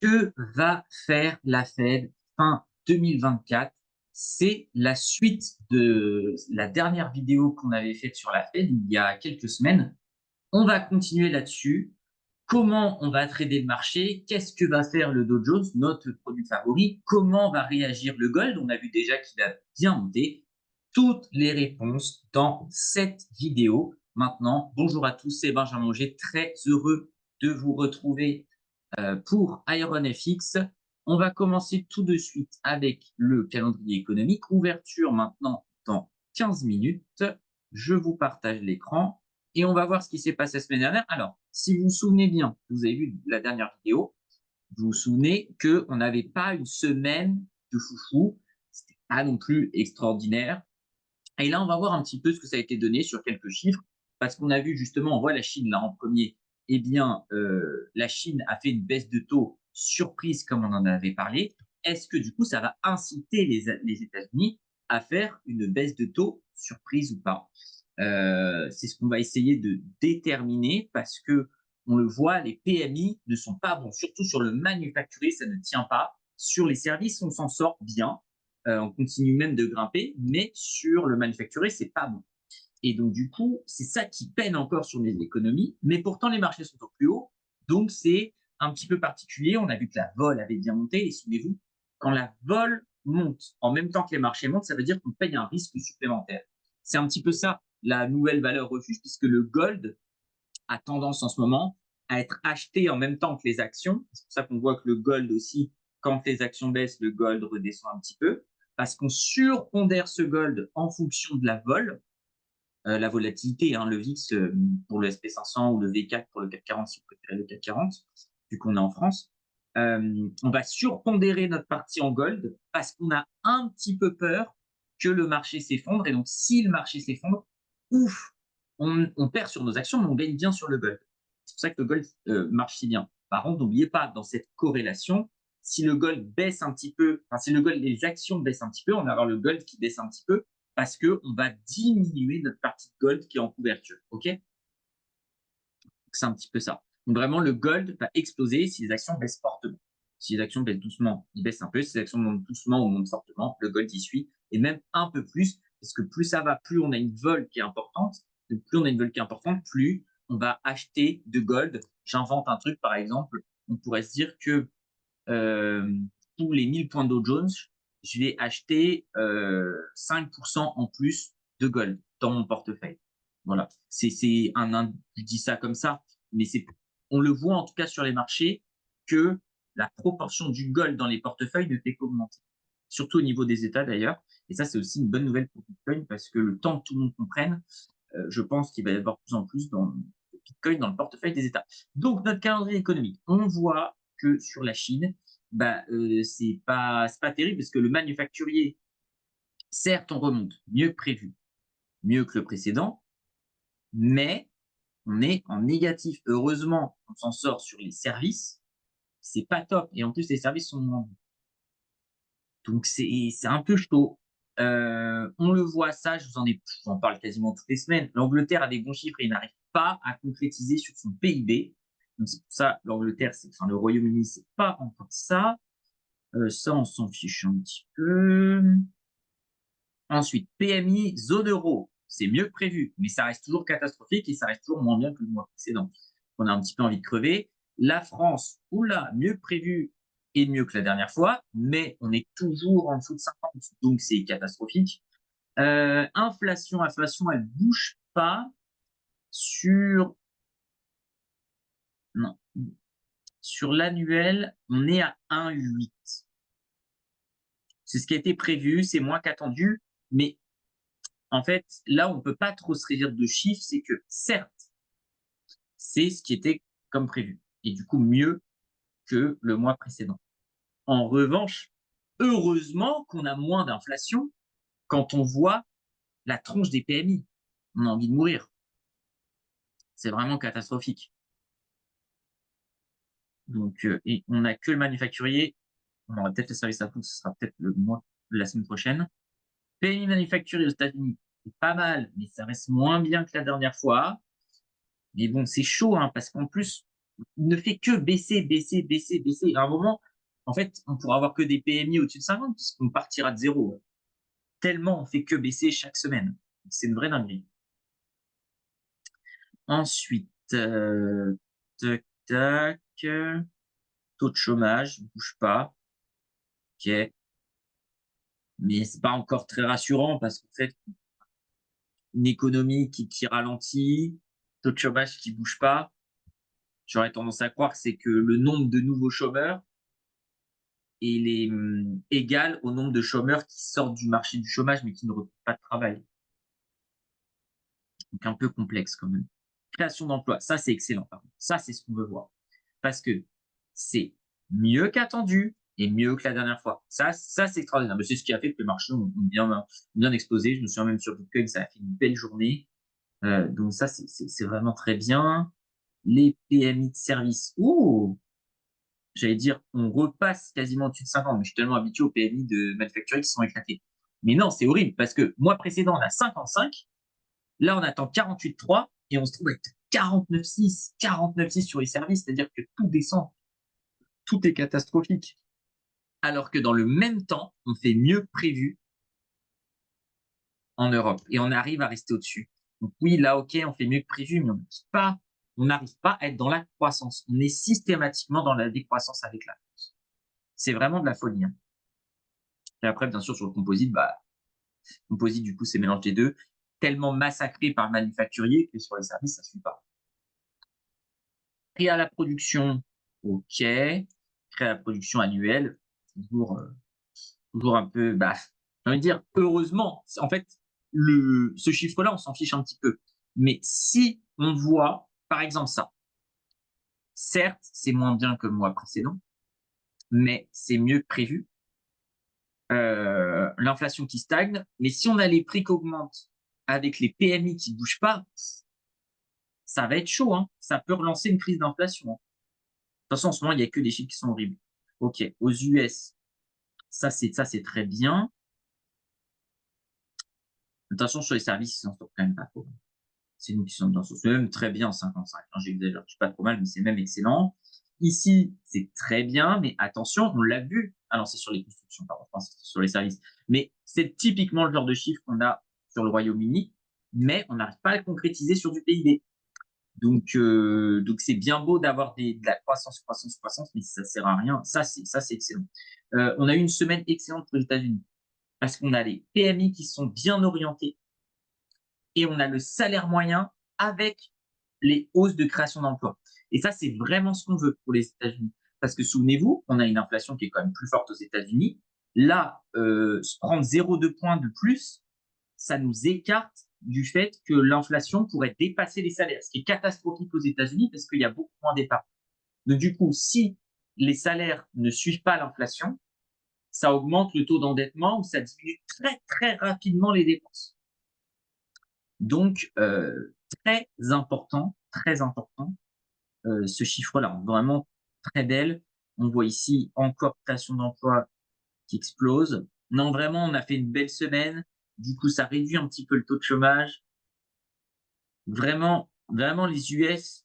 Que va faire la Fed fin 2024? C'est la suite de la dernière vidéo qu'on avait faite sur la Fed il y a quelques semaines. On va continuer là-dessus. Comment on va trader le marché? Qu'est-ce que va faire le Dow Jones, notre produit favori? Comment va réagir le gold? On a vu déjà qu'il a bien monté. Toutes les réponses dans cette vidéo. Maintenant, bonjour à tous, c'est Benjamin Auger, très heureux de vous retrouver pour Iron FX. On va commencer tout de suite avec le calendrier économique. Ouverture maintenant dans 15 minutes. Je vous partage l'écran et on va voir ce qui s'est passé la semaine dernière. Alors, si vous vous souvenez bien, vous avez vu la dernière vidéo, vous vous souvenez qu'on n'avait pas une semaine de foufou. C'était pas non plus extraordinaire. Et là, on va voir un petit peu ce que ça a été donné sur quelques chiffres, parce qu'on a vu justement, on voit la Chine là en premier. Eh bien, la Chine a fait une baisse de taux surprise, comme on en avait parlé. Est-ce que du coup, ça va inciter les États-Unis à faire une baisse de taux surprise ou pas? C'est ce qu'on va essayer de déterminer, parce que on le voit, les PMI ne sont pas bons, surtout sur le manufacturier, ça ne tient pas. Sur les services, on s'en sort bien, on continue même de grimper, mais sur le manufacturier, c'est pas bon. Et donc, du coup, c'est ça qui peine encore sur les économies, mais pourtant, les marchés sont au plus haut. Donc, c'est un petit peu particulier. On a vu que la vol avait bien monté. Et souvenez-vous, quand la vol monte en même temps que les marchés montent, ça veut dire qu'on paye un risque supplémentaire. C'est un petit peu ça, la nouvelle valeur refuge, puisque le gold a tendance en ce moment à être acheté en même temps que les actions. C'est pour ça qu'on voit que le gold aussi, quand les actions baissent, le gold redescend un petit peu, parce qu'on surpondère ce gold en fonction de la volatilité, hein, le VIX pour le SP500 ou le V4 pour le CAC 40, si vous préférez le CAC 40, vu qu'on est en France. On va surpondérer notre partie en gold parce qu'on a un petit peu peur que le marché s'effondre. Et donc, si le marché s'effondre, ouf, on perd sur nos actions, mais on gagne bien sur le gold. C'est pour ça que le gold marche si bien. Par contre, n'oubliez pas, dans cette corrélation, si le gold baisse un petit peu, enfin, si le gold, les actions baissent un petit peu, on va avoir le gold qui baisse un petit peu, parce qu'on va diminuer notre partie de gold qui est en couverture. OK? C'est un petit peu ça. Donc vraiment, le gold va exploser si les actions baissent fortement. Si les actions baissent doucement, il baisse un peu. Si les actions montent doucement ou montent fortement, le gold y suit. Et même un peu plus, parce que plus ça va, plus on a une vol qui est importante. Donc, plus on a une vol qui est importante, plus on va acheter de gold. J'invente un truc, par exemple. On pourrait se dire que euh, tous les 1000 points Dow Jones, je vais acheter 5% en plus de gold dans mon portefeuille. Voilà, je dis ça comme ça, mais on le voit en tout cas sur les marchés que la proportion du gold dans les portefeuilles ne fait qu'augmenter, surtout au niveau des États d'ailleurs. Et ça, c'est aussi une bonne nouvelle pour Bitcoin parce que le temps que tout le monde comprenne, je pense qu'il va y avoir de plus en plus dans le Bitcoin dans le portefeuille des États. Donc, notre calendrier économique, on voit que sur la Chine, bah, c'est pas terrible parce que le manufacturier, certes, on remonte mieux que prévu, mieux que le précédent, mais on est en négatif. Heureusement, on s'en sort sur les services, c'est pas top. Et en plus, les services sont moins bons. Donc, c'est un peu chaud. On le voit, ça, j'en parle quasiment toutes les semaines. L'Angleterre a des bons chiffres et il n'arrive pas à concrétiser sur son PIB. Donc, c'est pour ça, l'Angleterre, enfin, le Royaume-Uni, c'est pas encore ça. Ça, on s'en fiche un petit peu. Ensuite, PMI, zone euro. C'est mieux que prévu, mais ça reste toujours catastrophique et ça reste toujours moins bien que le mois précédent. On a un petit peu envie de crever. La France, oula, mieux que prévu et mieux que la dernière fois, mais on est toujours en dessous de 50, donc c'est catastrophique. Inflation, elle bouge pas sur, non, sur l'annuel, on est à 1,8. C'est ce qui a été prévu, c'est moins qu'attendu, mais en fait, là, on ne peut pas trop se réjouir de chiffres, c'est que certes, c'est ce qui était comme prévu, et du coup mieux que le mois précédent. En revanche, heureusement qu'on a moins d'inflation quand on voit la tronche des PMI. On a envie de mourir. C'est vraiment catastrophique. Donc, et on n'a que le manufacturier. On aura peut-être le service à fond, ce sera peut-être le mois, la semaine prochaine. PMI manufacturier aux États-Unis, c'est pas mal, mais ça reste moins bien que la dernière fois. Mais bon, c'est chaud, hein, parce qu'en plus, ne fait que baisser, baisser, baisser, baisser. À un moment, en fait, on pourra avoir que des PMI au-dessus de 50 puisqu'on partira de zéro. Tellement on fait que baisser chaque semaine. C'est une vraie dinguerie. Ensuite, tac, tac, taux de chômage, bouge pas. OK. Mais c'est pas encore très rassurant parce qu'en fait, une économie qui ralentit, taux de chômage qui bouge pas. J'aurais tendance à croire que c'est que le nombre de nouveaux chômeurs il est égal au nombre de chômeurs qui sortent du marché du chômage, mais qui ne retrouvent pas de travail. Donc un peu complexe quand même. Création d'emplois, ça c'est excellent par contre. Ça, c'est ce qu'on veut voir. Parce que c'est mieux qu'attendu et mieux que la dernière fois. Ça c'est extraordinaire. Mais c'est ce qui a fait que les marchés ont bien explosé. Je me souviens même sur Bitcoin, ça a fait une belle journée. Donc ça, c'est vraiment très bien. Les PMI de service. Ouh! J'allais dire, on repasse quasiment au-dessus de 50, mais je suis tellement habitué aux PMI de manufacturiers qui sont éclatés. Mais non, c'est horrible parce que mois précédent, on a 55, là, on attend 48,3 et on se trouve avec 49,6, 49,6 sur les services, c'est-à-dire que tout descend, tout est catastrophique. Alors que dans le même temps, on fait mieux que prévu en Europe et on arrive à rester au-dessus. Donc oui, là, ok, on fait mieux que prévu, mais on n'arrive pas à être dans la croissance. On est systématiquement dans la décroissance avec la France. C'est vraiment de la folie. Hein. Et après, bien sûr, sur le composite, composite, du coup, c'est mélange des deux, tellement massacré par le manufacturier que sur les services, ça ne suit pas. Prix à la production, ok. Prix à la production annuelle, toujours, toujours un peu, j'ai envie de dire, heureusement, en fait, ce chiffre-là, on s'en fiche un petit peu. Mais si on voit, par exemple, ça, certes, c'est moins bien que le mois précédent, mais c'est mieux que prévu. L'inflation qui stagne, mais si on a les prix qui augmentent avec les PMI qui ne bougent pas, ça va être chaud. Hein. Ça peut relancer une crise d'inflation. Hein. De toute façon, en ce moment, il n'y a que des chiffres qui sont horribles. OK, aux US, ça c'est très bien. Attention, sur les services, ils s'en sortent quand même pas trop. C'est nous qui sommes dans ce c'est même très bien 55. Hein, j'exagère, je suis pas trop mal, mais c'est même excellent. Ici, c'est très bien, mais attention, on l'a vu. Ah non, c'est sur les constructions, pardon, je pense sur les services. Mais c'est typiquement le genre de chiffre qu'on a sur le Royaume-Uni, mais on n'arrive pas à le concrétiser sur du PIB. Donc c'est bien beau d'avoir de la croissance, croissance, croissance, mais ça sert à rien. Ça, c'est excellent. On a eu une semaine excellente pour les États-Unis parce qu'on a les PMI qui sont bien orientés et on a le salaire moyen avec les hausses de création d'emplois. Et ça, c'est vraiment ce qu'on veut pour les États-Unis. Parce que souvenez-vous, on a une inflation qui est quand même plus forte aux États-Unis. Là, prendre 0,2 points de plus, ça nous écarte du fait que l'inflation pourrait dépasser les salaires, ce qui est catastrophique aux États-Unis parce qu'il y a beaucoup moins d'épargne. Donc du coup, si les salaires ne suivent pas l'inflation, ça augmente le taux d'endettement ou ça diminue très très rapidement les dépenses. Donc très important ce chiffre-là, vraiment très belle. On voit ici encore création d'emplois qui explose. Non, vraiment, on a fait une belle semaine. Du coup, ça réduit un petit peu le taux de chômage. Vraiment, vraiment, les US,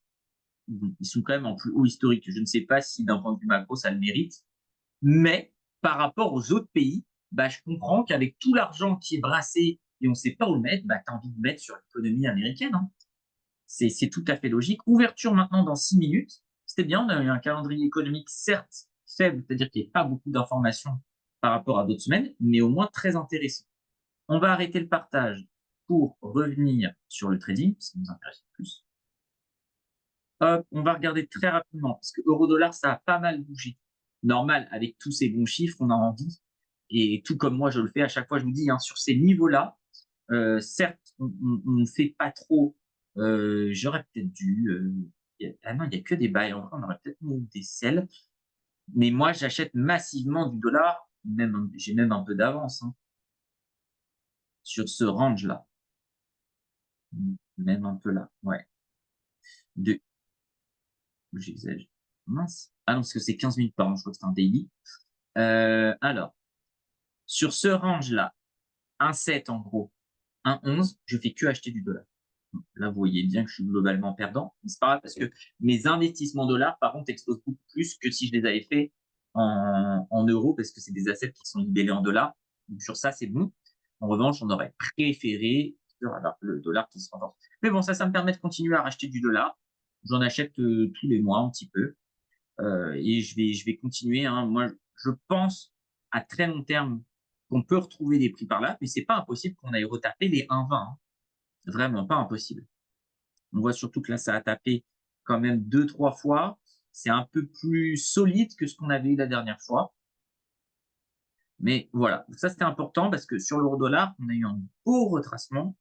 ils sont quand même en plus haut historique. Je ne sais pas si d'un point de vue macro, ça le mérite. Mais par rapport aux autres pays, je comprends qu'avec tout l'argent qui est brassé et on ne sait pas où le mettre, tu as envie de mettre sur l'économie américaine. Hein. C'est tout à fait logique. Ouverture maintenant dans 6 minutes. C'était bien, on a eu un calendrier économique certes faible, c'est-à-dire qu'il n'y a pas beaucoup d'informations par rapport à d'autres semaines, mais au moins très intéressant. On va arrêter le partage pour revenir sur le trading, ce qui nous intéresse le plus. Hop, on va regarder très rapidement, parce que euro-dollar, ça a pas mal bougé. Normal, avec tous ces bons chiffres, on a envie. Et tout comme moi, je le fais à chaque fois, je vous dis, hein, sur ces niveaux-là, certes, on ne fait pas trop. J'aurais peut-être dû. Ah non, il n'y a que des buy. En vrai, on aurait peut-être mis des sell. Mais moi, j'achète massivement du dollar. J'ai même un peu d'avance hein, sur ce range-là. Même un peu là. Ouais. De... J'exagère. Mince. Ah non, parce que c'est 15 minutes par an. Je crois que c'est un daily. Alors, sur ce range-là, 1,7 en gros, 1,11, je fais que acheter du dollar. Là, vous voyez bien que je suis globalement perdant. Mais c'est pas grave parce que mes investissements dollars, par contre, explosent beaucoup plus que si je les avais faits en euros parce que c'est des assets qui sont libellés en dollars. Donc sur ça, c'est bon. En revanche, on aurait préféré avoir le dollar qui se renforce. Mais bon, ça me permet de continuer à racheter du dollar. J'en achète tous les mois un petit peu. Et je vais continuer, hein. Moi, je pense à très long terme qu'on peut retrouver des prix par là, mais c'est pas impossible qu'on aille retaper les 1,20, hein. Vraiment pas impossible. On voit surtout que là, ça a tapé quand même 2, 3 fois. C'est un peu plus solide que ce qu'on avait eu la dernière fois. Mais voilà, ça c'était important parce que sur l'euro-dollar, on a eu un beau retracement.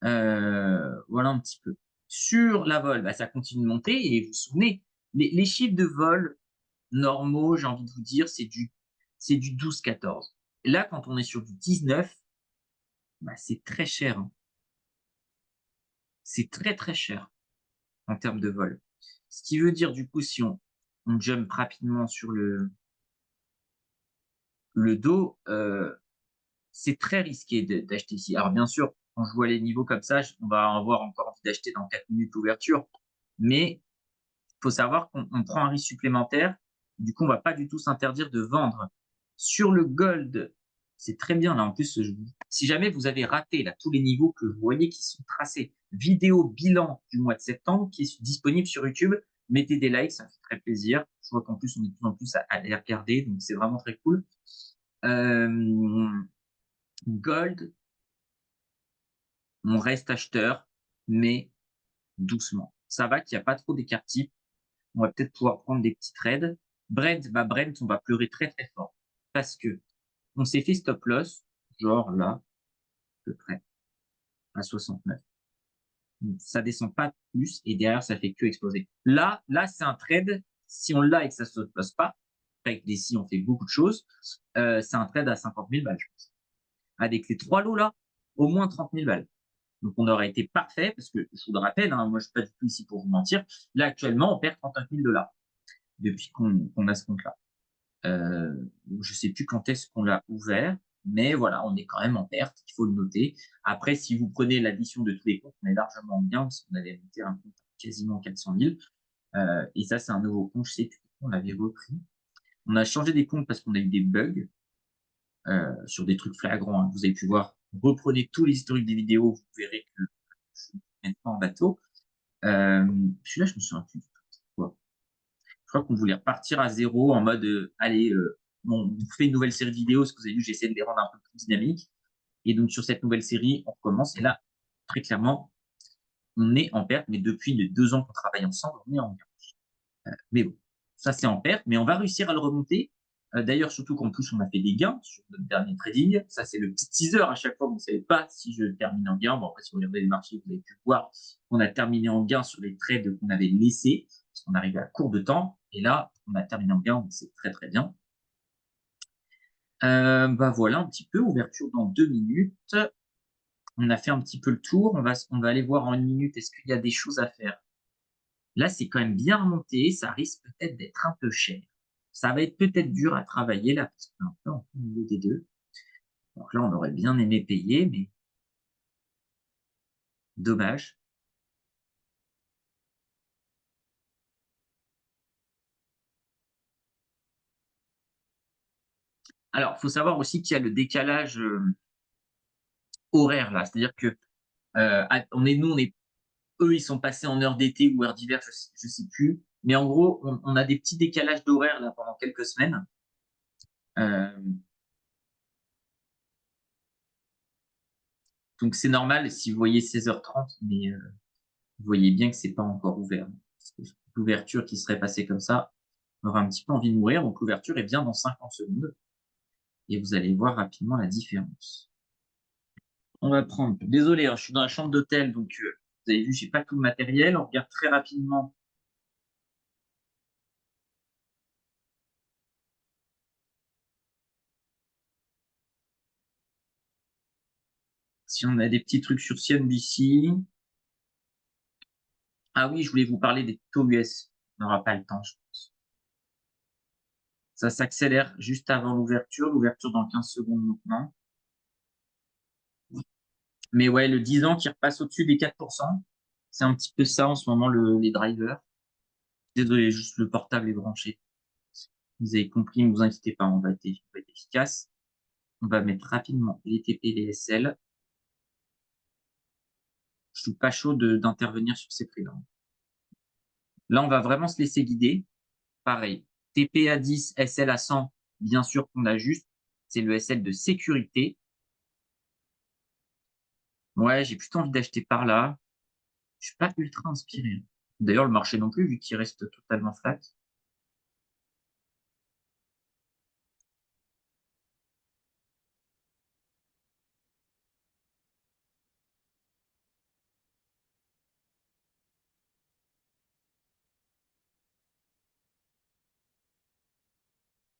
Voilà un petit peu. Sur la vol, bah, ça continue de monter et vous vous souvenez, les chiffres de vol normaux, j'ai envie de vous dire, c'est du 12, 14. Et là, quand on est sur du 19, bah, c'est très cher, hein. C'est très, très cher en termes de vol. Ce qui veut dire du coup, si on jump rapidement sur le dos, c'est très risqué d'acheter ici. Alors bien sûr, quand je vois les niveaux comme ça, on va avoir encore envie d'acheter dans 4 minutes l'ouverture, mais il faut savoir qu'on prend un risque supplémentaire. Du coup, on va pas du tout s'interdire de vendre. Sur le gold, c'est très bien là. En plus, si jamais vous avez raté là tous les niveaux que vous voyez qui sont tracés, vidéo bilan du mois de septembre qui est disponible sur YouTube. Mettez des likes, ça me fait très plaisir. Je vois qu'en plus, on est de plus en plus à les regarder, donc c'est vraiment très cool. Gold, on reste acheteur, mais doucement. Ça va qu'il n'y a pas trop d'écart type. On va peut-être pouvoir prendre des petits trades. Brent, on va pleurer très très fort parce que on s'est fait stop loss, genre là, à peu près, à 69. Donc, ça descend pas plus et derrière, ça fait que exploser. Là, c'est un trade. Si on l'a et que ça se passe pas, avec des si on fait beaucoup de choses, c'est un trade à 50 000 balles, je pense. Avec les 3 lots là, au moins 30 000 balles. Donc, on aurait été parfait parce que je vous le rappelle, hein, moi, je suis pas du tout ici pour vous mentir. Là, actuellement, on perd 39 000 dollars depuis qu'on a ce compte-là. Je sais plus quand est-ce qu'on l'a ouvert, mais voilà, on est quand même en perte, il faut le noter. Après, si vous prenez l'addition de tous les comptes, on est largement bien parce qu'on avait monté un compte à quasiment 400 000. Et ça, c'est un nouveau compte, je sais plus, on l'avait repris. On a changé des comptes parce qu'on a eu des bugs sur des trucs flagrants, hein, que vous avez pu voir. Reprenez tous les historiques des vidéos, vous verrez que je suis maintenant en bateau. Celui-là, je me souviens plus du tout. Je crois qu'on voulait repartir à zéro en mode, allez, on fait une nouvelle série de vidéos, parce que vous avez vu, j'essaie de les rendre un peu plus dynamiques. Et donc, sur cette nouvelle série, on recommence. Et là, très clairement, on est en perte, mais depuis les 2 ans qu'on travaille ensemble, on est en gain. Mais bon, ça, c'est en perte, mais on va réussir à le remonter. D'ailleurs, surtout qu'en plus, on a fait des gains sur notre dernier trading. Ça, c'est le petit teaser à chaque fois. Vous ne savez pas si je termine en gain. Bon, après, si vous regardez les marchés, vous avez pu voir qu'on a terminé en gain sur les trades qu'on avait laissés, parce qu'on arrivait à court de temps. Et là, on a terminé en gain, donc c'est très, très bien. Bah voilà un petit peu, ouverture dans 2 minutes. On a fait un petit peu le tour. On va aller voir en 1 minute, est-ce qu'il y a des choses à faire? Là, c'est quand même bien remonté. Ça risque peut-être d'être un peu cher. Ça va être peut-être dur à travailler là, parce qu'on est un peu en plein milieu des deux. Donc là, on aurait bien aimé payer, mais dommage. Alors, il faut savoir aussi qu'il y a le décalage horaire là. C'est-à-dire que eux, ils sont passés en heure d'été ou heure d'hiver, je sais plus. Mais en gros, on a des petits décalages d'horaire là pendant quelques semaines. Euh, donc c'est normal si vous voyez 16h30, mais vous voyez bien que c'est pas encore ouvert. Parce que l'ouverture qui serait passée comme ça aura un petit peu envie de mourir. Donc l'ouverture est bien dans 50 secondes et vous allez voir rapidement la différence. On va prendre, désolé, hein, je suis dans la chambre d'hôtel, donc vous avez vu, j'ai pas tout le matériel. On regarde très rapidement si on a des petits trucs sur CNBC. Ah oui, je voulais vous parler des taux US. On n'aura pas le temps, je pense. Ça s'accélère juste avant l'ouverture. L'ouverture dans 15 secondes maintenant. Mais ouais, le 10 ans qui repasse au-dessus des 4%. C'est un petit peu ça en ce moment, les drivers. Désolé, juste le portable est branché. Vous avez compris, ne vous inquiétez pas, on va être efficace. On va mettre rapidement les TP et les SL. Je suis pas chaud d'intervenir sur ces prix-là. Là, on va vraiment se laisser guider. Pareil, TP à 10, SL à 100, bien sûr qu'on ajuste. C'est le SL de sécurité. Ouais, j'ai plutôt envie d'acheter par là. Je suis pas ultra inspiré. D'ailleurs, le marché non plus, vu qu'il reste totalement flat.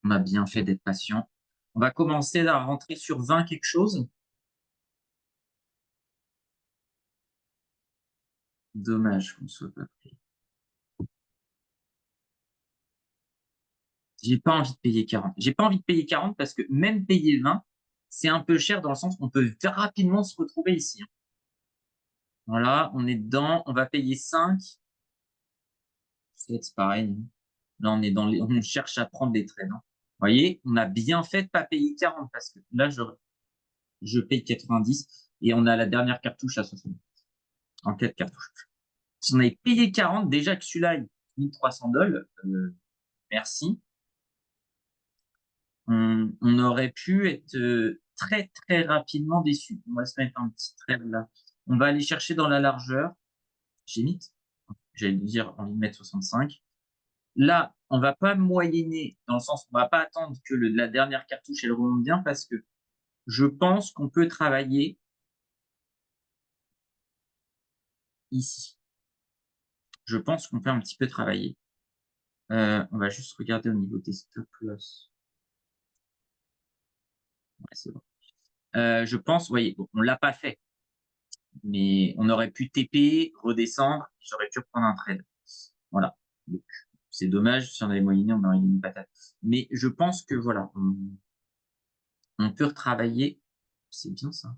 On a bien fait d'être patient. On va commencer à rentrer sur 20 quelque chose. Dommage qu'on soit pas pris. J'ai pas envie de payer 40. J'ai pas envie de payer 40 parce que même payer 20, c'est un peu cher dans le sens qu'on peut rapidement se retrouver ici. Voilà, on est dedans. On va payer 5. C'est pareil. Là, on cherche à prendre des trades. Vous voyez, on a bien fait de pas payer 40 parce que là, je paye 90 et on a la dernière cartouche à 60 en 4 cartouches. Si on avait payé 40, déjà que celui-là, il coûte 1300 $, merci. On aurait pu être très, très rapidement déçu. On va se mettre un petit trade là. On va aller chercher dans la largeur. J'ai mis, j'allais dire, envie de mettre 65. Là, on va pas moyenner dans le sens, on va pas attendre que la dernière cartouche elle remonte bien parce que je pense qu'on peut travailler ici. Je pense qu'on peut un petit peu travailler. On va juste regarder au niveau des stop loss. Ouais, c'est bon. Je pense, vous voyez, bon, on l'a pas fait, mais on aurait pu TP, redescendre, j'aurais pu reprendre un trade. Voilà. Donc, c'est dommage, si on avait moyenné, on aurait eu une patate. Mais je pense que voilà, on peut retravailler. C'est bien ça.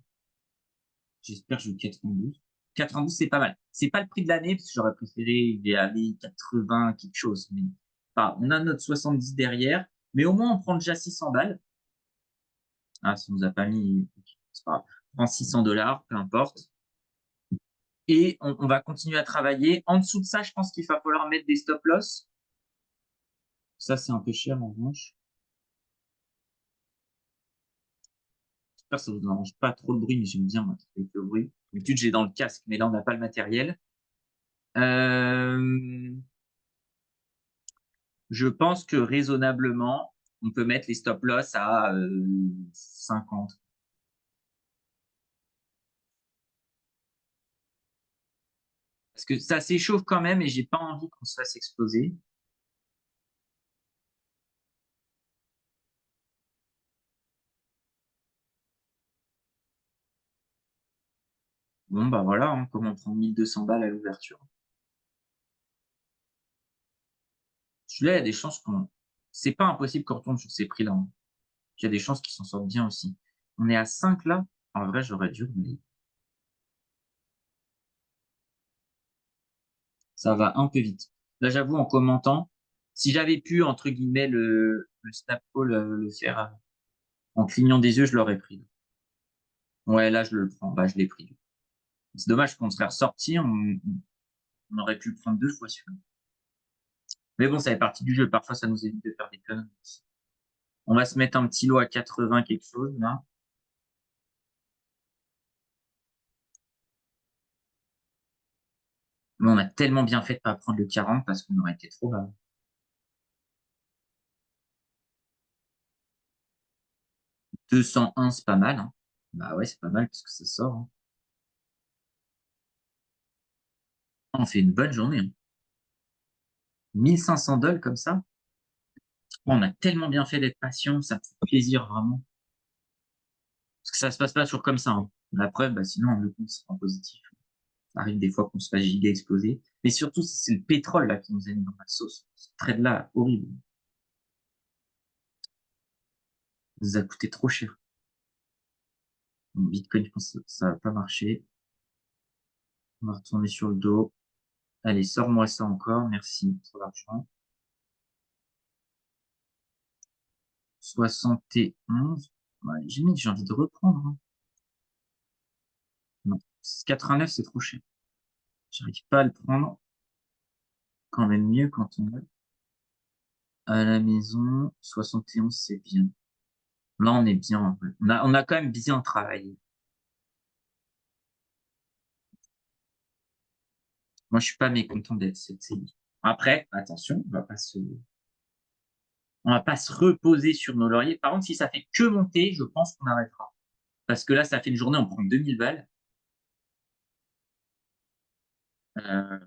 J'espère que je vais 92. 92, c'est pas mal. C'est pas le prix de l'année, parce que j'aurais préféré aller 80, quelque chose. Mais on a notre 70 derrière, mais au moins on prend déjà 600 balles. Ah, ça nous a pas mis. C'est pas grave. On prend 600 $, peu importe. Et on va continuer à travailler. En dessous de ça, je pense qu'il va falloir mettre des stop loss. Ça, c'est un peu cher en revanche. J'espère que ça vous dérange pas trop le bruit, mais j'aime bien moi, qu'il y ait le bruit. D'habitude, j'ai dans le casque, mais là, on n'a pas le matériel. Euh, Je pense que raisonnablement, on peut mettre les stop loss à 50. Parce que ça s'échauffe quand même et j'ai pas envie qu'on se fasse exploser. Bon, bah voilà, hein, comment prendre 1200 balles à l'ouverture. Celui-là, il y a des chances qu'on. C'est pas impossible qu'on retombe sur ces prix-là, hein. Il y a des chances qu'ils s'en sortent bien aussi. On est à 5 là. En vrai, j'aurais dû, mais ça va un peu vite. Là, j'avoue, en commentant, si j'avais pu, entre guillemets, le snap call, le faire en clignant des yeux, je l'aurais pris. Ouais, là, je le prends. Bah, je l'ai pris. C'est dommage qu'on serait ressorti. On aurait pu le prendre 2 fois celui-là. Mais bon, ça fait partie du jeu. Parfois, ça nous évite de faire des conneries. On va se mettre un petit lot à 80 quelque chose, là. Mais on a tellement bien fait de pas prendre le 40 parce qu'on aurait été trop bas. 201, c'est pas mal, hein. Bah ouais, c'est pas mal parce que ça sort, hein. On fait une bonne journée, hein. 1500 $ comme ça. On a tellement bien fait d'être patient, ça me fait plaisir vraiment. Parce que ça se passe pas toujours comme ça, hein. La preuve, bah, sinon, le compte sera en positif. Ça arrive des fois qu'on se fasse giga exploser. Mais surtout, c'est le pétrole là qui nous a mis dans la sauce. Ce trade-là, horrible. Ça nous a coûté trop cher. Bon, Bitcoin, je pense que ça va pas marcher. On va retourner sur le dos. Allez, sors-moi ça encore. Merci pour l'argent. 71. Ouais, j'ai envie de reprendre, hein. Non. 89, c'est trop cher. J'arrive pas à le prendre. Quand même mieux quand on est à la maison. 71, c'est bien. Là, on est bien, en vrai. On a quand même bien travaillé. Moi, je suis pas mécontent d'être cette série. Après, attention, on va pas se reposer sur nos lauriers. Par contre, si ça fait que monter, je pense qu'on arrêtera. Parce que là, ça fait une journée, on prend 2000 balles. Euh,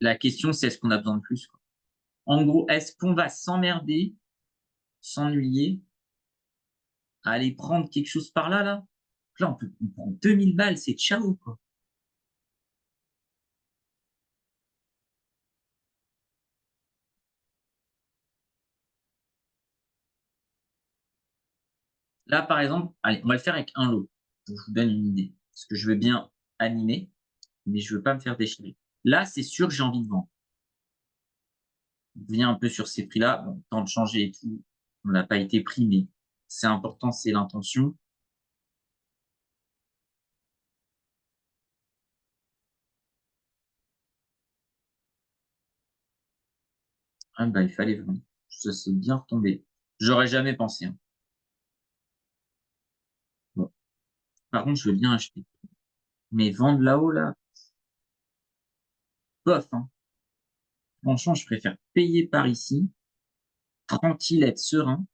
la question, c'est est-ce qu'on a besoin de plus, quoi. En gros, est-ce qu'on va s'emmerder, s'ennuyer, à aller prendre quelque chose par là, là? Là, on prend 2000 balles, c'est ciao, quoi. Là, par exemple, allez, on va le faire avec un lot. Je vous donne une idée. Parce que je veux bien animer, mais je veux pas me faire déchirer. Là, c'est sûr que j'ai envie de vendre. On vient un peu sur ces prix-là. Bon, temps de changer et tout, on n'a pas été pris, mais c'est important, c'est l'intention. Ah, bah, il fallait vendre. Ça s'est bien retombé. J'aurais jamais pensé, hein. Bon. Par contre, je veux bien acheter. Mais vendre là-haut, là, bof, hein. Franchement, je préfère payer par ici, tranquille, être serein,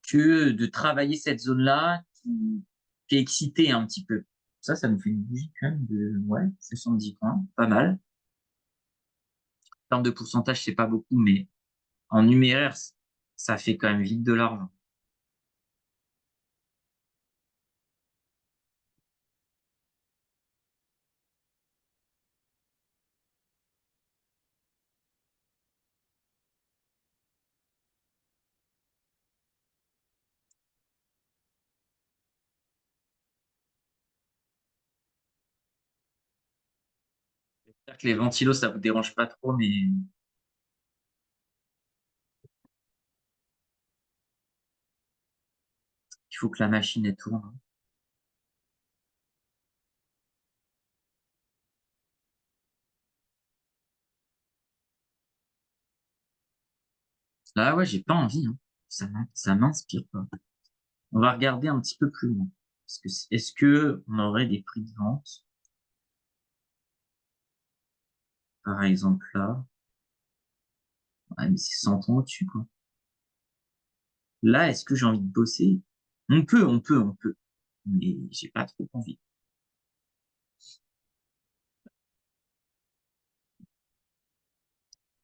que de travailler cette zone-là qui est excitée un petit peu. Ça nous fait une bougie quand même de, ouais, 70 points, pas mal. En termes de pourcentage, c'est pas beaucoup, mais en numéraire, ça fait quand même vite de l'argent. J'espère que les ventilos, ça vous dérange pas trop, mais il faut que la machine elle tourne. Là, ouais, j'ai pas envie, hein. Ça m'inspire pas. On va regarder un petit peu plus loin. Est-ce que on aurait des prix de vente, par exemple là? Ouais, mais c'est 100 ans au-dessus, quoi. Là, est-ce que j'ai envie de bosser? On peut. Mais j'ai pas trop envie.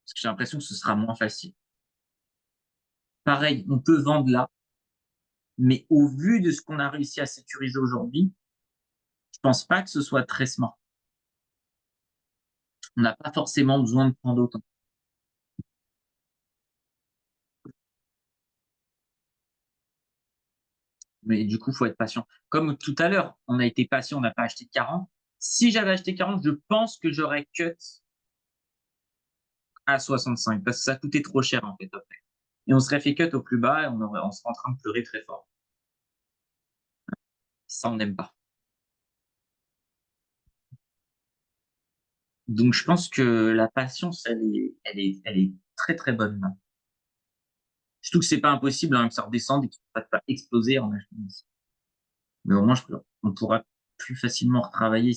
Parce que j'ai l'impression que ce sera moins facile. Pareil, on peut vendre là, mais au vu de ce qu'on a réussi à sécuriser aujourd'hui, je pense pas que ce soit très smart. On n'a pas forcément besoin de prendre autant. Mais du coup, faut être patient. Comme tout à l'heure, on a été patient, on n'a pas acheté 40. Si j'avais acheté 40, je pense que j'aurais cut à 65 parce que ça coûtait trop cher en fait après. Et on serait fait cut au plus bas et on serait en train de pleurer très fort. Ça, on n'aime pas. Donc, je pense que la patience, elle est très très bonne là. Surtout que c'est pas impossible hein, que ça redescende et qu'il ne fasse pas exploser en achetant ici. Mais au moins, on pourra plus facilement retravailler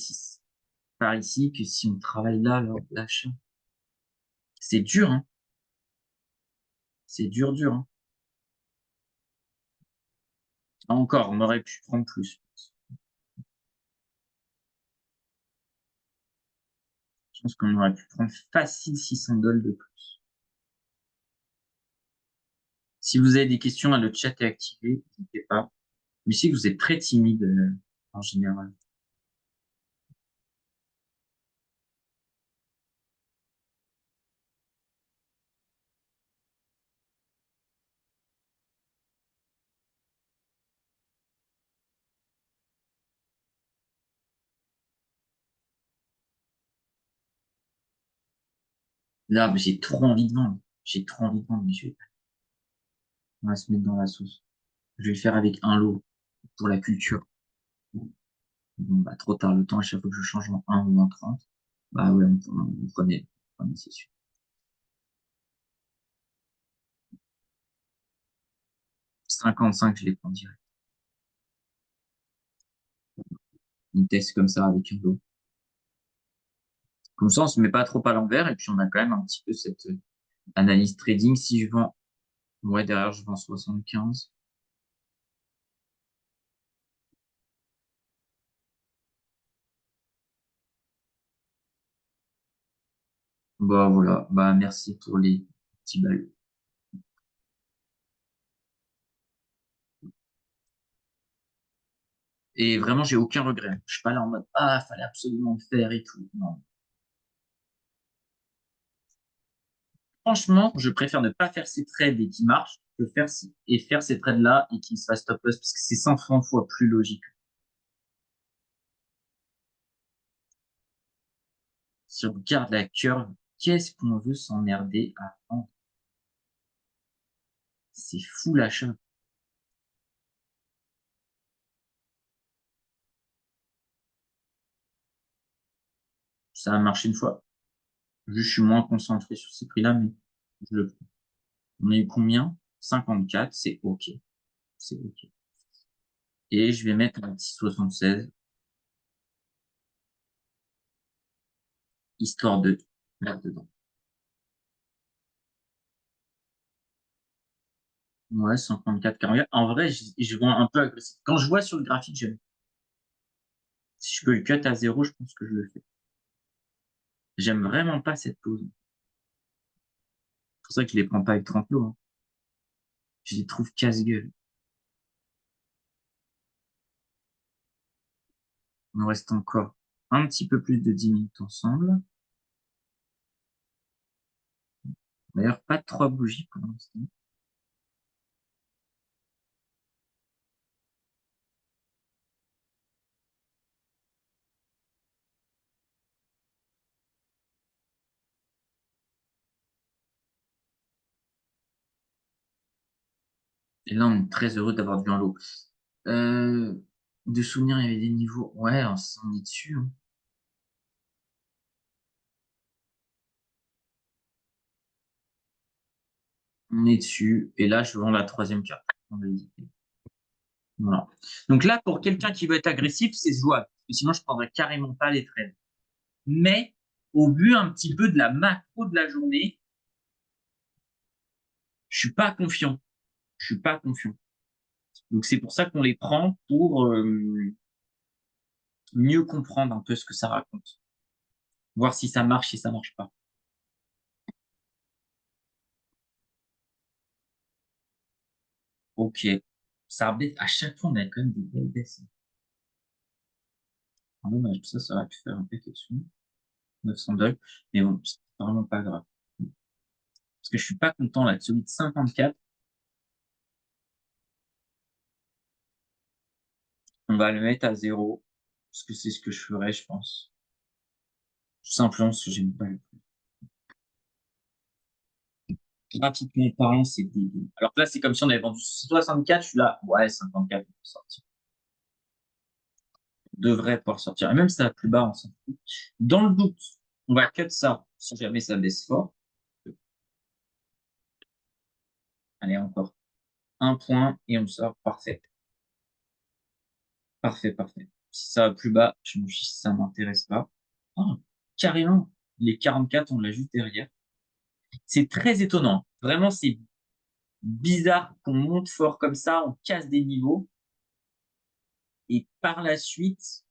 par ici que si on travaille là lors de l'achat. C'est dur, hein. C'est dur, dur, hein. Encore, on aurait pu prendre plus. Je pense qu'on aurait pu prendre facile 600 dollars de plus. Si vous avez des questions, le chat est activé, n'hésitez pas. Mais je sais que vous êtes très timide en général. Là, j'ai trop envie de vendre. J'ai trop envie de vendre, mais on va se mettre dans la sauce. Je vais le faire avec un lot pour la culture. Bon, bah, trop tard le temps, à chaque fois que je change en 1 ou en 30. Bah ouais, on prenait, c'est sûr. 55, je les prends direct. On teste comme ça avec un lot. Comme ça, on se met pas trop à l'envers et puis on a quand même un petit peu cette analyse trading. Si je vends, ouais, derrière, je vends 75. Bah voilà, bah merci pour les petits balles. Et vraiment, j'ai aucun regret. Je suis pas là en mode, ah, fallait absolument le faire et tout. Non. Franchement, je préfère ne pas faire ces trades et qui marchent que faire ces trades-là et qui se fassent stop loss parce que c'est 100 fois plus logique. Si on regarde la curve, qu'est-ce qu'on veut s'emmerder à prendre? C'est fou l'achat. Ça a marché une fois. Juste, je suis moins concentré sur ces prix-là, mais je le prends. On a eu combien? 54, c'est OK. C'est OK. Et je vais mettre un petit 76, histoire de mettre dedans. Ouais, 54, 44. En vrai, je vois un peu agressif. Quand je vois sur le graphique, j'aime. Si je peux le cut à 0, je pense que je le fais. J'aime vraiment pas cette pause. C'est pour ça que je les prends pas avec 30 lots, hein. Je les trouve casse-gueule. Il nous reste encore un petit peu plus de 10 minutes ensemble. D'ailleurs, pas de 3 bougies pour l'instant. Et là, on est très heureux d'avoir vu un lot. Euh, de souvenir, il y avait des niveaux. Ouais, on est dessus, hein. On est dessus. Et là, je vends la troisième carte. On va hésiter. Voilà. Donc là, pour quelqu'un qui veut être agressif, c'est jouable. Parce que sinon, je prendrais carrément pas les trades. Mais au vu un petit peu de la macro de la journée, je suis pas confiant. Je suis pas confiant. Donc c'est pour ça qu'on les prend pour mieux comprendre un peu ce que ça raconte. Voir si ça marche, si ça marche pas. Ok. Ça baisse. À chaque fois, on a quand même des belles baisses. Ah, dommage, ça aurait pu faire un peu quelque chose. 900 $. Mais bon, c'est vraiment pas grave. Parce que je suis pas content là de celui de 54. On va le mettre à 0. Parce que c'est ce que je ferais, je pense. Tout simplement parce que j'aime pas le prix. Graphiquement parlant, c'est débile. Alors que là, c'est comme si on avait vendu 64. Je suis là, ouais, 54, on peut sortir. On devrait pouvoir sortir. Et même si ça va plus bas, on s'en fout. Dans le doute, on va cut ça si jamais ça baisse fort. Allez, encore un point et on sort. Parfait. Parfait, parfait. Si ça va plus bas, je me fiche, ça m'intéresse pas. Oh, carrément, les 44, on l'a juste derrière. C'est très étonnant. Vraiment, c'est bizarre qu'on monte fort comme ça, on casse des niveaux. Et par la suite,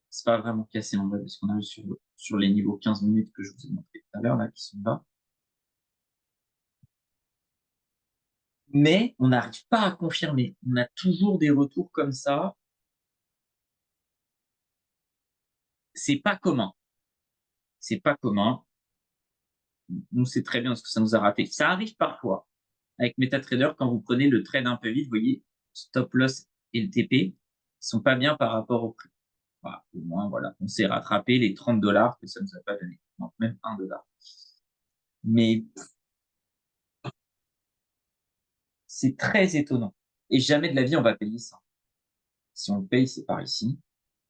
c'est pas vraiment cassé en vrai, parce qu'on a sur les niveaux 15 minutes que je vous ai montré tout à l'heure, là, qui sont là. Mais on n'arrive pas à confirmer. On a toujours des retours comme ça. C'est pas commun. C'est pas commun. Nous, c'est très bien ce que ça nous a raté. Ça arrive parfois avec MetaTrader quand vous prenez le trade un peu vite, vous voyez, stop loss et le TP, ils sont pas bien par rapport au prix. Voilà, au moins, voilà, on s'est rattrapé les 30 $ que ça ne nous a pas donné. Non, même 1 $. Mais c'est très étonnant. Et jamais de la vie, on va payer ça. Si on le paye, c'est par ici.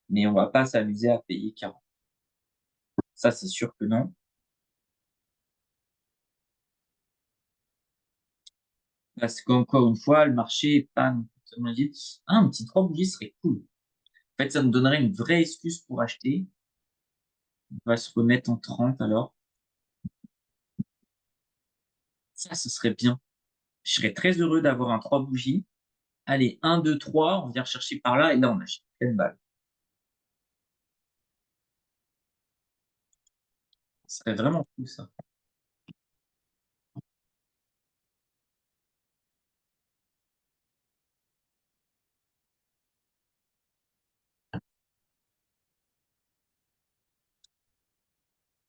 Mais on va pas s'amuser à payer 40. Ça, c'est sûr que non. Parce qu'encore une fois, le marché est pas non plus tellement vite. Ah, un petit 3 bougies serait cool. En fait, ça nous donnerait une vraie excuse pour acheter. On va se remettre en 30 alors. Ça, ce serait bien. Je serais très heureux d'avoir un 3 bougies. Allez, 1, 2, 3, on vient chercher par là et là, on achète pleine balle. Ce serait vraiment cool, ça.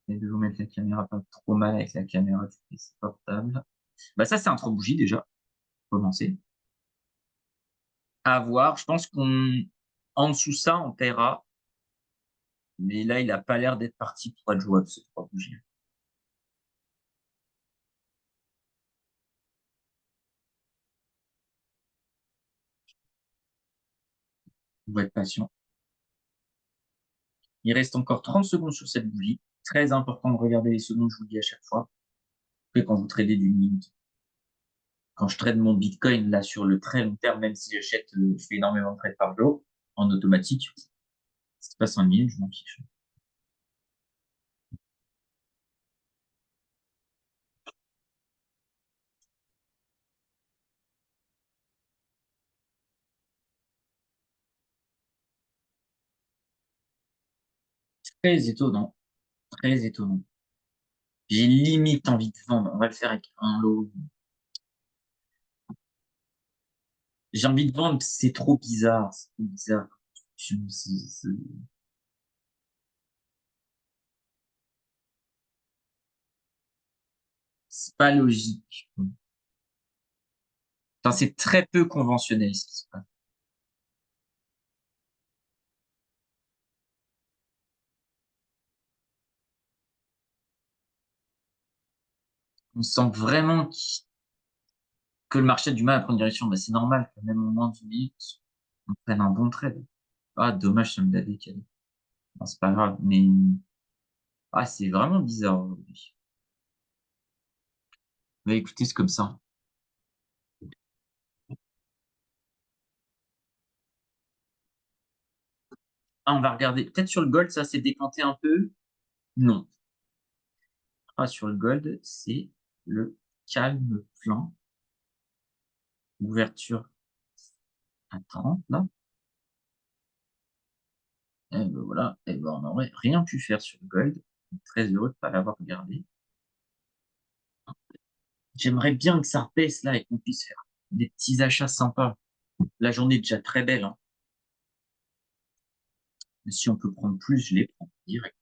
Et de vous mettre la caméra pas trop mal avec la caméra du PC portable. Bah, ça, c'est un 3 bougies déjà. Commencer. À voir. Je pense en dessous ça, on paiera. Mais là, il a pas l'air d'être parti pour être jouable, ce 3 bougies. On va être patient. Il reste encore 30 secondes sur cette bougie. Très important de regarder les secondes, je vous le dis à chaque fois. Et quand vous tradez d'une minute. Quand je trade mon Bitcoin, là, sur le très long terme, même si j'achète, je fais énormément de trades par jour, en automatique, ce qui se passe en une minute, je m'en fiche. Très étonnant. Très étonnant. J'ai limite envie de vendre. On va le faire avec un lot. J'ai envie de vendre, c'est trop bizarre. C'est trop bizarre. C'est pas logique. Enfin, c'est très peu conventionnel ce qui se passe. On sent vraiment que le marché a du mal à prendre une direction. Mais c'est normal que même en moins de minutes, on prenne un bon trade. Ah, dommage, ça me l'a décalé. Bon, c'est pas grave, mais ah, c'est vraiment bizarre aujourd'hui. Mais écoutez, c'est comme ça. Ah, on va regarder. Peut-être sur le gold, ça s'est décanté un peu. Non. Ah, sur le gold, c'est le calme plein. Ouverture à 30, là. Et ben voilà. Et ben, on n'aurait rien pu faire sur le gold. Très heureux de ne pas l'avoir regardé. J'aimerais bien que ça repaisse là et qu'on puisse faire des petits achats sympas. La journée est déjà très belle, hein. Mais si on peut prendre plus, je les prends direct.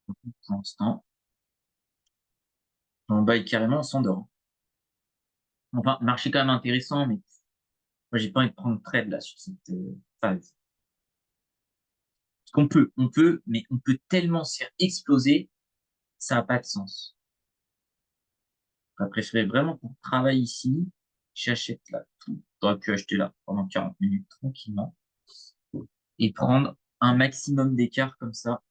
Pour l'instant, on baille carrément, on s'endort. Enfin, marché quand même intéressant, mais moi, j'ai pas envie de prendre trade là sur cette phase. Parce qu'on peut, mais on peut tellement se faire exploser, ça n'a pas de sens. J'aurais préféré vraiment qu'on travaille ici. J'achète là tout. J'aurais pu acheter là pendant 40 minutes tranquillement et prendre un maximum d'écart comme ça.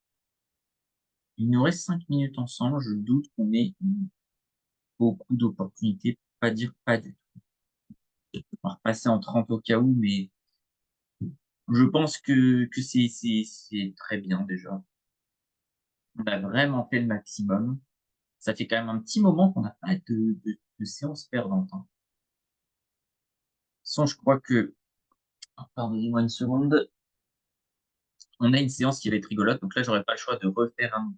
Il nous reste 5 minutes ensemble. Je doute qu'on ait beaucoup d'opportunités, pour pas dire pas du tout. On va repasser en 30 au cas où, mais Je pense que c'est très bien déjà. On a vraiment fait le maximum. Ça fait quand même un petit moment qu'on n'a pas de séance perdante, hein. Sans, je crois que, pardonnez-moi une seconde, on a une séance qui va être rigolote, donc là, j'aurais pas le choix de refaire un.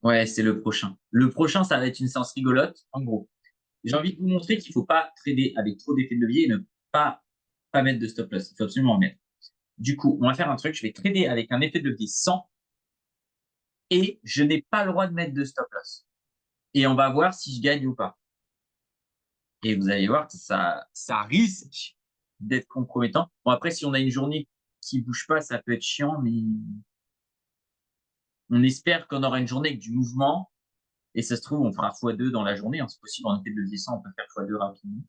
Ouais, c'est le prochain. Le prochain, ça va être une séance rigolote. En gros, j'ai envie de vous montrer qu'il faut pas trader avec trop d'effets de levier et ne pas mettre de stop loss. Il faut absolument en mettre. Du coup, on va faire un truc. Je vais trader avec un effet de levier 100 et je n'ai pas le droit de mettre de stop loss. Et on va voir si je gagne ou pas. Et vous allez voir que ça risque d'être compromettant. Bon, après, si on a une journée qui bouge pas, ça peut être chiant, mais on espère qu'on aura une journée avec du mouvement. Et ça se trouve, on fera x2 dans la journée, hein. C'est possible, en effet de levier 100, on peut faire x2 rapidement.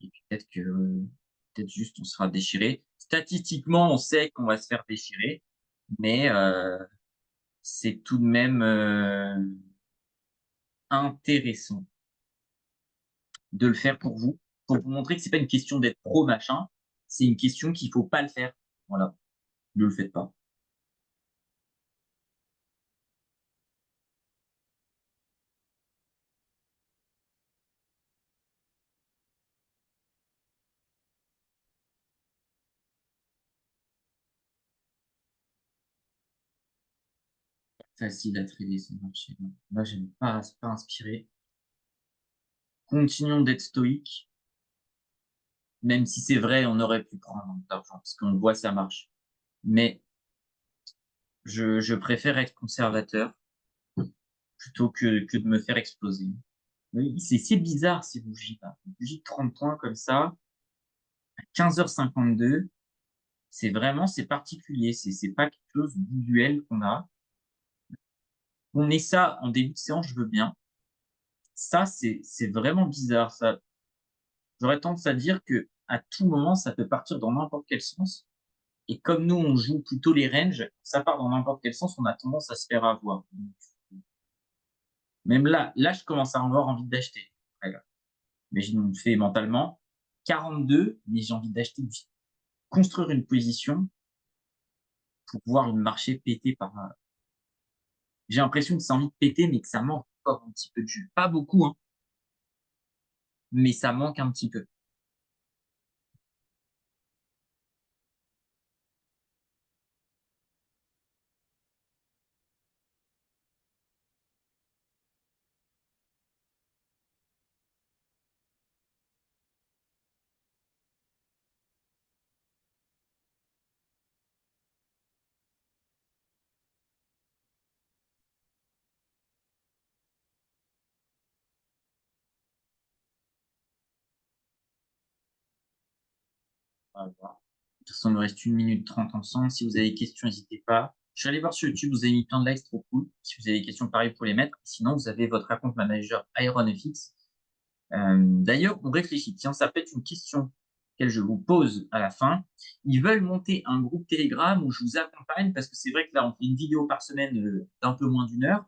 Et puis peut-être juste on sera déchiré. Statistiquement, on sait qu'on va se faire déchirer, mais c'est tout de même intéressant de le faire pour vous montrer que c'est pas une question d'être pro machin, c'est une question qu'il faut pas le faire. Voilà, ne le faites pas. Facile à trader ce marché. Là, j'aime pas, c'est pas inspiré. Continuons d'être stoïque, même si c'est vrai, on aurait pu prendre de l'argent, parce qu'on voit ça marche. Mais je préfère être conservateur plutôt que de me faire exploser. Oui, c'est bizarre ces bougies là. Une bougie de 30 points comme ça, à 15h52, c'est particulier. C'est pas quelque chose d'usuel qu'on a. On est ça en début de séance, je veux bien. Ça, c'est vraiment bizarre. Ça, j'aurais tendance à dire que à tout moment, ça peut partir dans n'importe quel sens. Et comme nous, on joue plutôt les ranges, ça part dans n'importe quel sens, on a tendance à se faire avoir. Même là, je commence à avoir envie d'acheter. Voilà. Mais je me fais mentalement 42, mais j'ai envie d'acheter, construire une position pour voir le marché péter par. J'ai l'impression que ça a envie de péter, mais que ça manque encore un petit peu de jus. Pas beaucoup, hein, mais ça manque un petit peu. Voilà. De toute façon, il nous reste 1 minute 30 ensemble. Si vous avez des questions, n'hésitez pas. Je suis allé voir sur YouTube, vous avez mis plein de likes, trop cool. Si vous avez des questions, pareil, pour les mettre. Sinon, vous avez votre account manager IronFX. D'ailleurs, on réfléchit. Tiens, ça peut être une question que je vous pose à la fin. Ils veulent monter un groupe Telegram où je vous accompagne parce que c'est vrai que là, on fait une vidéo par semaine d'un peu moins d'1 heure,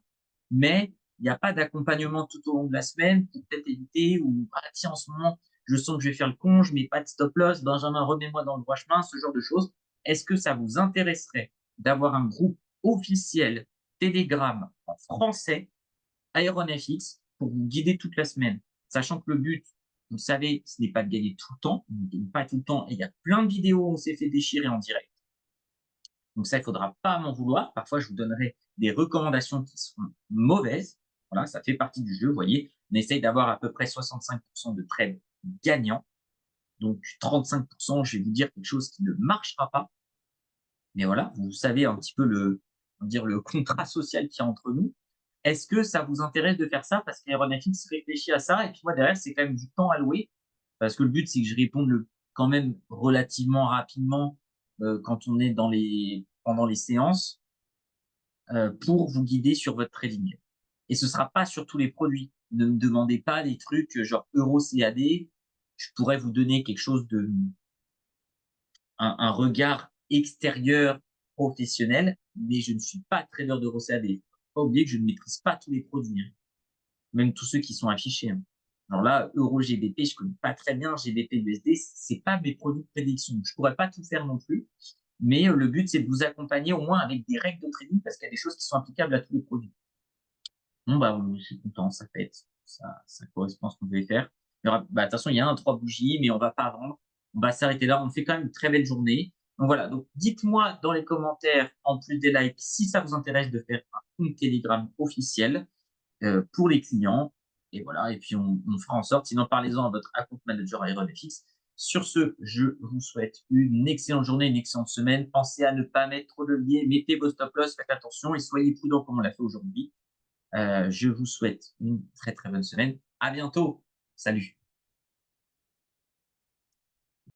mais il n'y a pas d'accompagnement tout au long de la semaine pour peut-être éviter ou ah tiens, en ce moment, je sens que je vais faire le con, je mets pas de stop loss, Benjamin, remets-moi dans le droit chemin, ce genre de choses. Est-ce que ça vous intéresserait d'avoir un groupe officiel Telegram en français IronFX pour vous guider toute la semaine? Sachant que le but, vous savez, ce n'est pas de gagner tout le temps, on ne gagne pas tout le temps, et il y a plein de vidéos où on s'est fait déchirer en direct. Donc ça, il ne faudra pas m'en vouloir. Parfois, je vous donnerai des recommandations qui seront mauvaises. Voilà, ça fait partie du jeu, vous voyez. On essaye d'avoir à peu près 65% de trades gagnants. Donc 35%, je vais vous dire quelque chose qui ne marchera pas. Mais voilà, vous savez un petit peu on va dire le contrat social qu'il y a entre nous. Est-ce que ça vous intéresse de faire ça? Parce qu'Aeronautics réfléchit à ça. Et puis moi, derrière, c'est quand même du temps alloué. Parce que le but, c'est que je réponde quand même relativement rapidement quand on est pendant les séances pour vous guider sur votre trading. Et ce ne sera pas sur tous les produits. Ne me demandez pas des trucs genre Euro CAD. Je pourrais vous donner quelque chose un regard extérieur professionnel, mais je ne suis pas trader d'Euro CAD. Il ne faut pas oublier que je ne maîtrise pas tous les produits, hein, même tous ceux qui sont affichés, hein. Alors là, Euro GBP, je connais pas très bien GBP USD, c'est pas mes produits de prédiction. Je pourrais pas tout faire non plus, mais le but, c'est de vous accompagner au moins avec des règles de trading parce qu'il y a des choses qui sont applicables à tous les produits. Bon, bah, je suis content, ça fait, ça correspond à ce qu'on devait faire. Bah, de toute façon, il y a un 3 bougies, mais on va pas vendre. On va s'arrêter là. On fait quand même une très belle journée. Donc voilà. Donc, dites-moi dans les commentaires, en plus des likes, si ça vous intéresse de faire un compte Telegram officiel pour les clients. Et voilà. Et puis, on fera en sorte. Sinon, parlez-en à votre account manager AeronFX. Sur ce, je vous souhaite une excellente journée, une excellente semaine. Pensez à ne pas mettre trop de leviers. Mettez vos stop loss, faites attention et soyez prudents comme on l'a fait aujourd'hui. Je vous souhaite une très très bonne semaine. À bientôt. Salut.